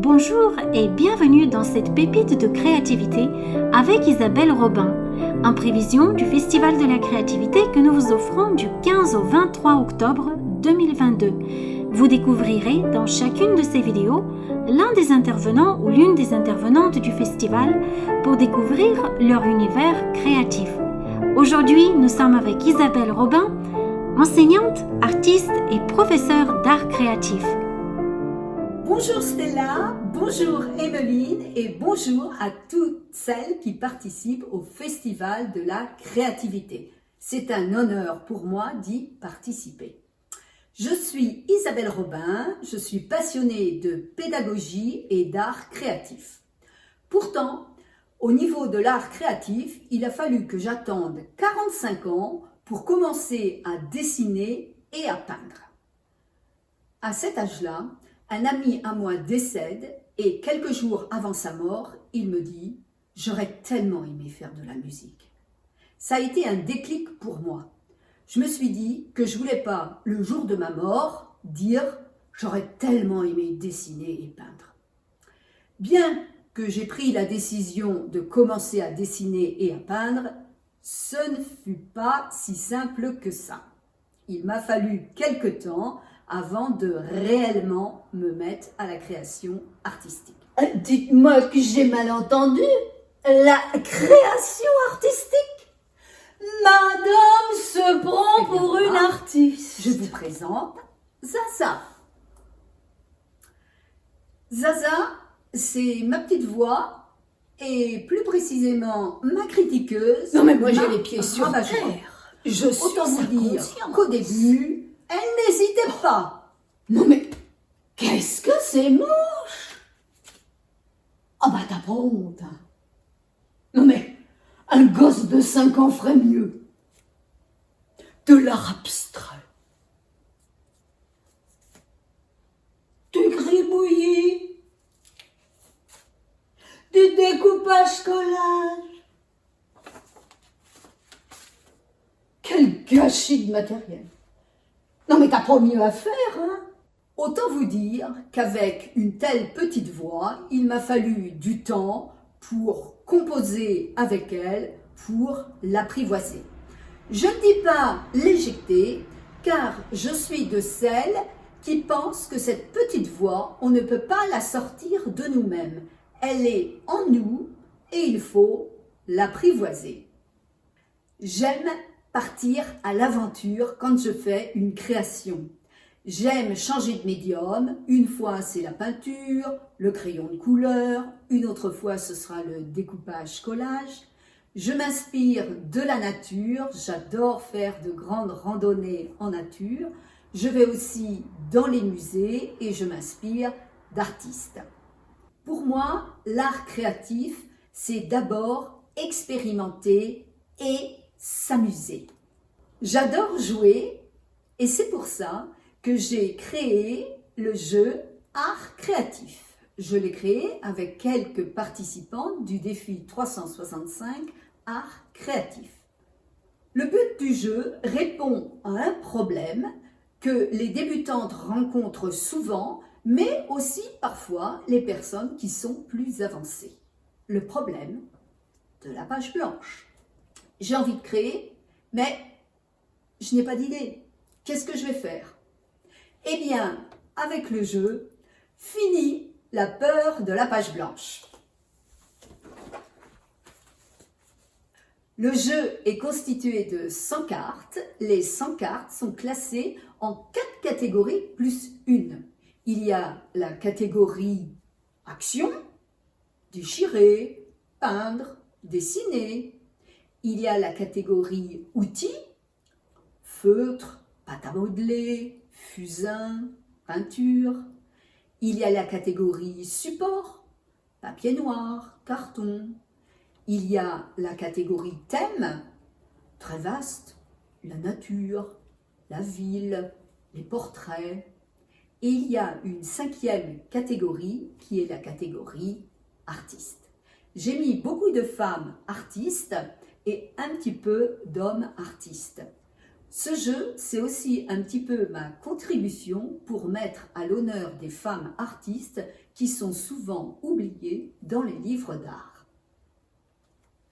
Bonjour et bienvenue dans cette pépite de créativité avec Isabelle Robin, en prévision du Festival de la créativité que nous vous offrons du 15 au 23 octobre 2022. Vous découvrirez dans chacune de ces vidéos l'un des intervenants ou l'une des intervenantes du festival pour découvrir leur univers créatif. Aujourd'hui, nous sommes avec Isabelle Robin, enseignante, artiste et professeure d'art créatif. Bonjour Stella, bonjour Emmeline et bonjour à toutes celles qui participent au Festival de la créativité. C'est un honneur pour moi d'y participer. Je suis Isabelle Robin, je suis passionnée de pédagogie et d'art créatif. Pourtant, au niveau de l'art créatif, il a fallu que j'attende 45 ans pour commencer à dessiner et à peindre. À cet âge-là, un ami à moi décède et quelques jours avant sa mort, il me dit « J'aurais tellement aimé faire de la musique ». Ça a été un déclic pour moi. Je me suis dit que je voulais pas, le jour de ma mort, dire « J'aurais tellement aimé dessiner et peindre ». Bien que j'ai pris la décision de commencer à dessiner et à peindre, ce ne fut pas si simple que ça. Il m'a fallu quelque temps avant de réellement me mettre à la création artistique. Dites-moi que j'ai mal entendu. La création artistique? Madame se prend pour une artiste. Je vous présente Zaza. Zaza, c'est ma petite voix et plus précisément ma critiqueuse. Non mais moi j'ai les pieds sur ravageur. terre. Je suis Autant vous dire inconsciente. qu'au début, elle n'hésitait pas. Non mais qu'est-ce que c'est moche. Oh bah t'as pas honte. Hein. Non mais un gosse de 5 ans ferait mieux. De l'art abstrait. Du gribouillis. Du découpage collage. Quel gâchis de matériel. Non mais t'as pas mieux à faire, hein? Autant vous dire qu'avec une telle petite voix, il m'a fallu du temps pour composer avec elle, pour l'apprivoiser. Je ne dis pas l'éjecter, car je suis de celles qui pensent que cette petite voix, on ne peut pas la sortir de nous-mêmes. Elle est en nous et il faut l'apprivoiser. J'aime partir à l'aventure quand je fais une création. J'aime changer de médium. Une fois, c'est la peinture, le crayon de couleur. Une autre fois, ce sera le découpage collage. Je m'inspire de la nature. J'adore faire de grandes randonnées en nature. Je vais aussi dans les musées et je m'inspire d'artistes. Pour moi, l'art créatif, c'est d'abord expérimenter et s'amuser. J'adore jouer et c'est pour ça que j'ai créé le jeu Art Créatif. Je l'ai créé avec quelques participants du défi 365 Art Créatif. Le but du jeu répond à un problème que les débutantes rencontrent souvent, mais aussi parfois les personnes qui sont plus avancées. Le problème de la page blanche. J'ai envie de créer, mais je n'ai pas d'idée. Qu'est-ce que je vais faire? Eh bien, avec le jeu, fini la peur de la page blanche. Le jeu est constitué de 100 cartes. Les 100 cartes sont classées en 4 catégories plus une. Il y a la catégorie action, déchirer, peindre, dessiner. Il y a la catégorie outils, feutre, pâte à modeler, fusain, peinture. Il y a la catégorie support, papier noir, carton. Il y a la catégorie thème, très vaste, la nature, la ville, les portraits. Et il y a une 5e catégorie qui est la catégorie artiste. J'ai mis beaucoup de femmes artistes et un petit peu d'hommes artistes. Ce jeu, c'est aussi un petit peu ma contribution pour mettre à l'honneur des femmes artistes qui sont souvent oubliées dans les livres d'art.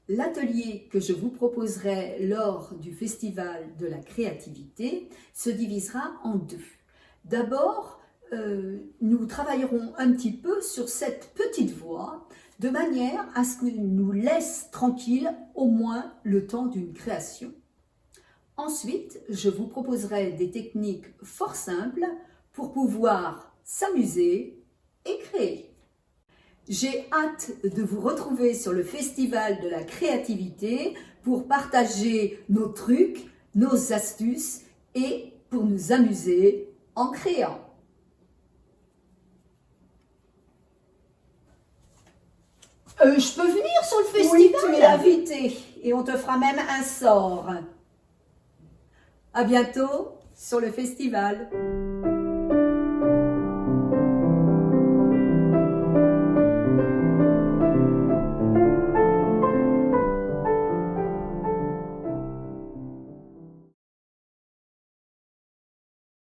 L'atelier que je vous proposerai lors du Festival de la créativité se divisera en deux. D'abord, nous travaillerons un petit peu sur cette petite voix de manière à ce qu'elle nous laisse tranquille au moins le temps d'une création. Ensuite, je vous proposerai des techniques fort simples pour pouvoir s'amuser et créer. J'ai hâte de vous retrouver sur le Festival de la créativité pour partager nos trucs, nos astuces et pour nous amuser en créant. Je peux venir sur le festival? Oui, tu es invité et on te fera même un sort. À bientôt sur le festival.